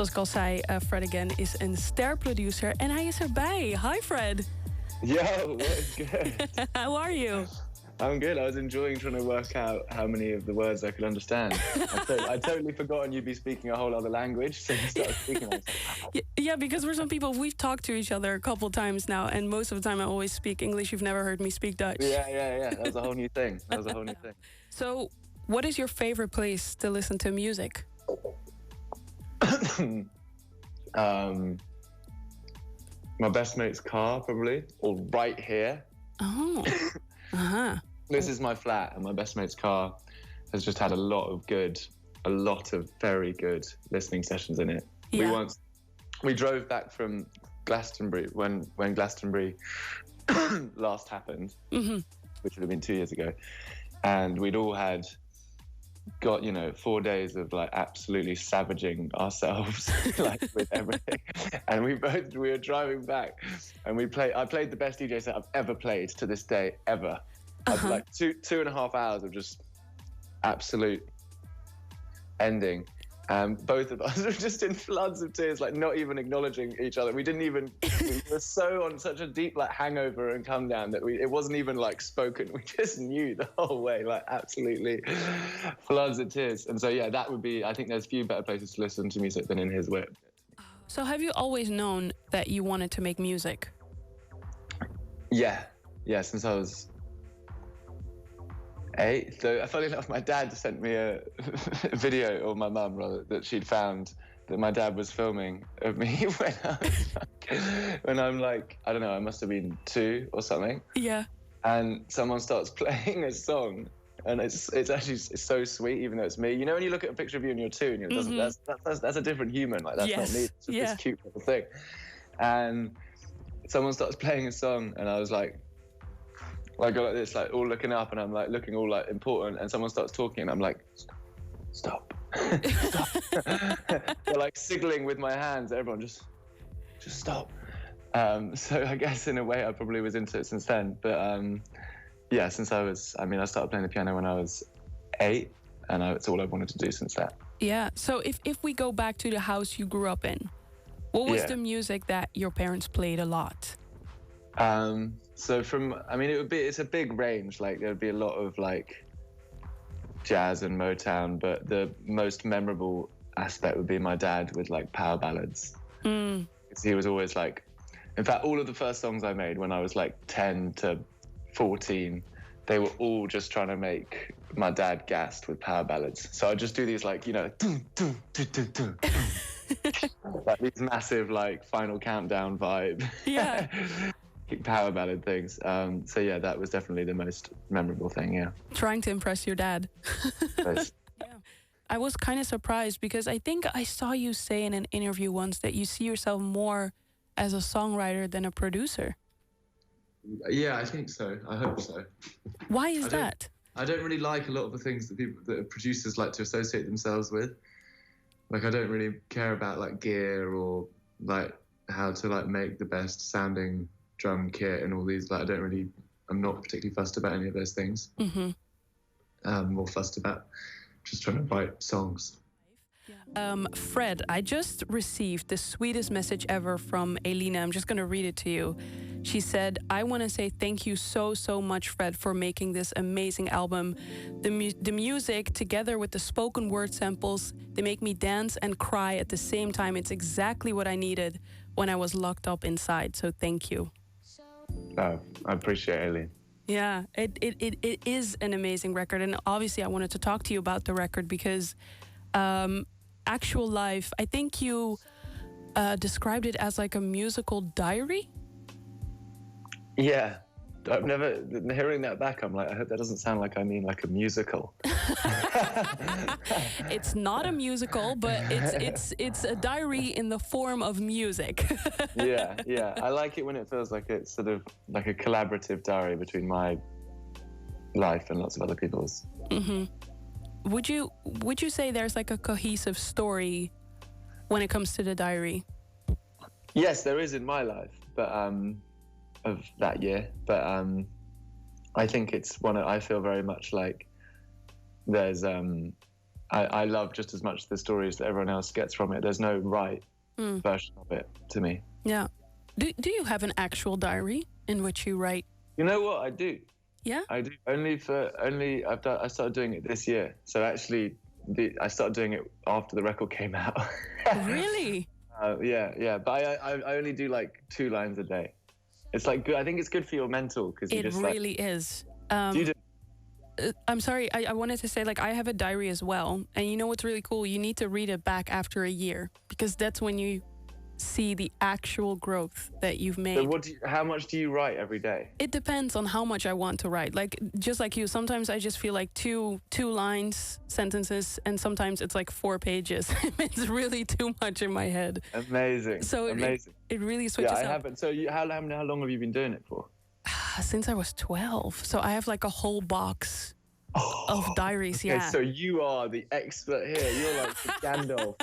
zoals ik al zei, Fred Again is een sterproducer en hij is erbij. Hi Fred. Yo, what's good? How are you? I'm good. I was enjoying trying to work out how many of the words I could understand. I'd totally forgotten you'd be speaking a whole other language, so you started speaking. Yeah, because for some people, we've talked to each other a couple times now, and most of the time I always speak English. You've never heard me speak Dutch. Yeah. That was a whole new thing. So, what is your favorite place to listen to music? My best mate's car, probably, or right here. Oh, This is my flat, and my best mate's car has just had a lot of very good listening sessions in it. Yeah. We drove back from Glastonbury when Glastonbury last happened, which would have been 2 years ago, and we'd all got 4 days of like absolutely savaging ourselves like with everything, and we were driving back, and I played the best DJ set I've ever played to this day ever. Like 2.5 hours of just absolute ending. Both of us were just in floods of tears, like not even acknowledging each other. We were so on such a deep like hangover and come down that it wasn't even like spoken. We just knew the whole way, like absolutely floods of tears. And so yeah, that would be, I think there's few better places to listen to music than in his whip. So have you always known that you wanted to make music? Yeah, since I was 8. So funny enough, my dad sent me a video, or my mum rather, that she'd found that my dad was filming of me when I'm like, I don't know, I must have been 2 or something. Yeah. And someone starts playing a song, and it's so sweet, even though it's me. You know, when you look at a picture of you and you're 2, and that's a different human. Like that's not me. It's just this cute little thing. And someone starts playing a song, and I was like, I go like this, like all looking up, and I'm like looking all like important, and someone starts talking, and I'm like, stop. They're like signaling with my hands, everyone just stop. So I guess in a way I probably was into it since then. But yeah, since I started playing the piano when I was 8, and it's all I've wanted to do since that. Yeah. So if we go back to the house you grew up in, what was the music that your parents played a lot? So it's a big range. Like there would be a lot of like jazz and Motown, but the most memorable aspect would be my dad with like power ballads. Because he was always like, in fact, all of the first songs I made when I was like 10 to 14, they were all just trying to make my dad gassed with power ballads. So I'd just do these like, like these massive like Final Countdown vibe. Yeah. Power ballad things. So yeah, that was definitely the most memorable thing. Yeah. Trying to impress your dad. Nice. Yeah. I was kind of surprised because I think I saw you say in an interview once that you see yourself more as a songwriter than a producer. Yeah, I think so. I hope so. Why is that? I don't really like a lot of the things that producers like to associate themselves with. Like I don't really care about like gear or like how to like make the best sounding drum kit and all these. Like I'm not particularly fussed about any of those things. More fussed about just trying to write songs. Fred, I just received the sweetest message ever from Elina. I'm just going to read it to you. She said, I want to say thank you so much, Fred, for making this amazing album. The music, together with the spoken word samples, they make me dance and cry at the same time. It's exactly what I needed when I was locked up inside. So thank you. Oh, I appreciate it, Eileen. Yeah, it is an amazing record. And obviously I wanted to talk to you about the record because Actual Life, I think you described it as like a musical diary? Yeah. I've never, hearing that back, I'm like, I hope that doesn't sound like I mean like a musical. It's not a musical, but it's a diary in the form of music. Yeah. I like it when it feels like it's sort of like a collaborative diary between my life and lots of other people's. Would you say there's like a cohesive story when it comes to the diary? Yes, there is in my life, but of that year. But I think it's I feel very much like there's I love just as much the stories that everyone else gets from it. There's no right version of it to me. Yeah. Do you have an actual diary in which you write? You know what? I do. Yeah? I do. I started doing it this year. So actually, I started doing it after the record came out. Really? Yeah. But I only do like 2 lines a day. It's like good. I think it's good for your mental because it really is. Do you do? I'm sorry. I wanted to say, like, I have a diary as well, and you know what's really cool? You need to read it back after a year because that's when you see the actual growth that you've made. So how much do you write every day? It depends on how much I want to write. Like, just like you, sometimes I just feel like two lines, sentences, and sometimes it's like 4 pages. It's really too much in my head. Amazing. So amazing. It really switches up. Yeah, I haven't. So how long have you been doing it for? Since I was 12. So I have like a whole box of diaries. Okay, yeah. So you are the expert here. You're like the Gandalf.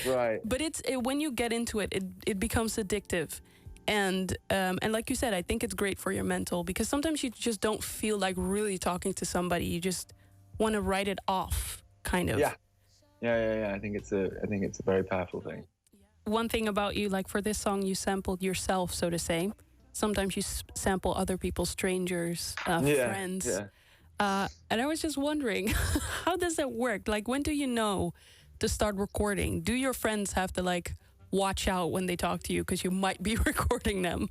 Right. But when you get into it, it becomes addictive. And like you said, I think it's great for your mental because sometimes you just don't feel like really talking to somebody. You just want to write it off, kind of. Yeah. I think it's a very powerful thing. One thing about you, like for this song, you sampled yourself, so to say. Sometimes you sample other people, strangers, friends. Yeah. And I was just wondering, how does that work? Like, when do you know to start recording? Do your friends have to like watch out when they talk to you because you might be recording them?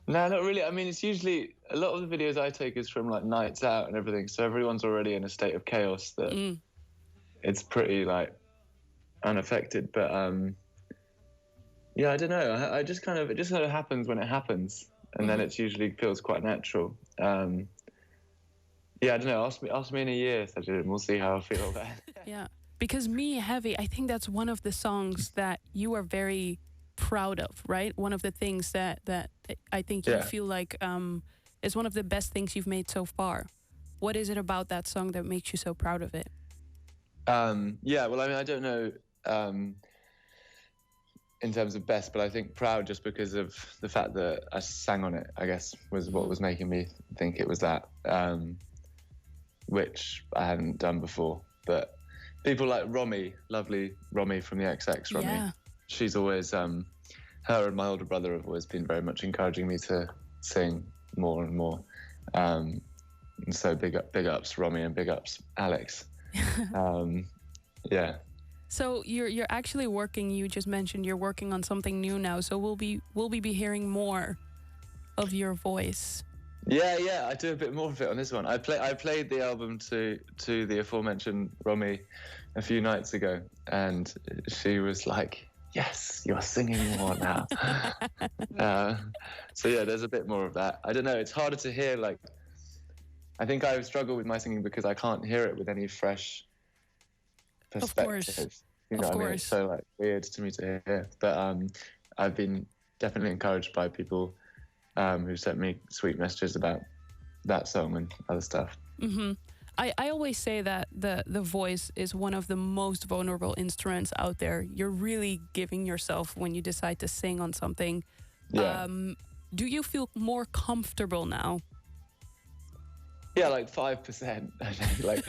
No, not really. I mean, it's usually a lot of the videos I take is from like nights out and everything. So everyone's already in a state of chaos that it's pretty like unaffected. But yeah, I don't know. It just kind of happens when it happens, and then it usually feels quite natural. Yeah, I don't know. Ask me in a year, Sagid, and we'll see how I feel then. Yeah, because Me Heavy, I think that's one of the songs that you are very proud of, right? One of the things that I think you feel like is one of the best things you've made so far. What is it about that song that makes you so proud of it? Yeah, well, I mean, I don't know in terms of best, but I think proud just because of the fact that I sang on it, I guess, was what was making me think it was that. Which I hadn't done before. But people like Romy, lovely Romy from the XX, Romy, she's always, her and my older brother have always been very much encouraging me to sing more and more. And so big ups Romy and big ups Alex. Yeah. So you're actually working, you just mentioned you're working on something new now, so we'll be hearing more of your voice. Yeah, I do a bit more of it on this one. I played the album to the aforementioned Romy a few nights ago, and she was like, "Yes, you're singing more now." So yeah, there's a bit more of that. I don't know. It's harder to hear. Like, I think I struggle with my singing because I can't hear it with any fresh perspective. You know what I mean? It's so like weird to me to hear. But I've been definitely encouraged by people who sent me sweet messages about that song and other stuff. Mm-hmm. I always say that the voice is one of the most vulnerable instruments out there. You're really giving yourself when you decide to sing on something. Yeah. Do you feel more comfortable now? Yeah, like 5%. Like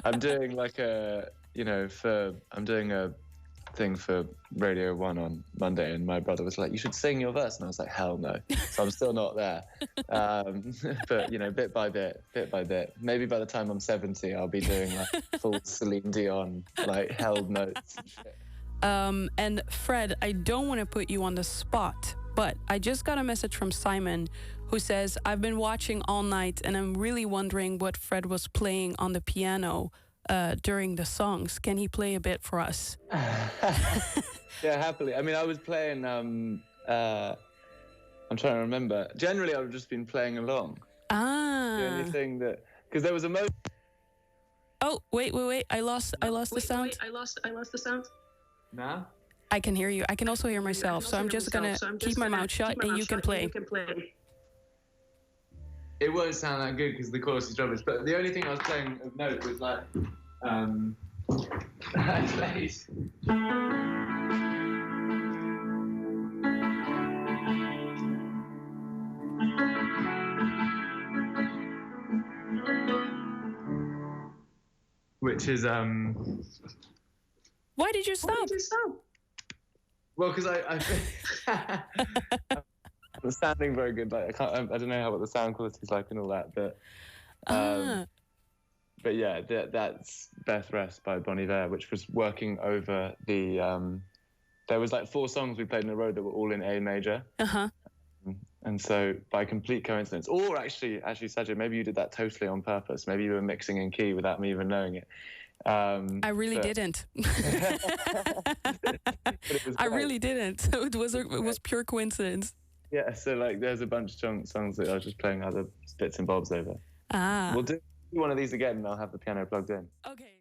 I'm doing like I'm doing a thing for Radio 1 on Monday, and my brother was like, "You should sing your verse," and I was like, "Hell no!" So I'm still not there. But bit by bit. Maybe by the time I'm 70, I'll be doing like full Celine Dion, like held notes and shit. And Fred, I don't want to put you on the spot, but I just got a message from Simon who says, "I've been watching all night and I'm really wondering what Fred was playing on the piano during the songs. Can he play a bit for us?" Yeah, happily. I mean, I was playing, I'm trying to remember. Generally, I've just been playing along. The only thing that, because there was a moment. Oh, wait. I lost the sound. I lost the sound. Now? I can hear you. I can also hear myself. So I'm just going to keep my mouth shut and you can play. It won't sound that good because the chorus is rubbish, but the only thing I was playing of note was like, I played. which is Why did you stop? Well, because I was sounding very good. Like I don't know what the sound quality is like and all that, but yeah, that's Beth Rest by Bon Iver, which was working over the. There was like 4 songs we played in a row that were all in A major. And so, by complete coincidence, or actually, Sajid, maybe you did that totally on purpose. Maybe you were mixing in key without me even knowing it. I really didn't. I really didn't. So it was pure coincidence. Yeah. So like, there's a bunch of songs that I was just playing other bits and bobs over. We'll do one of these again, and I'll have the piano plugged in. Okay.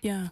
Yeah.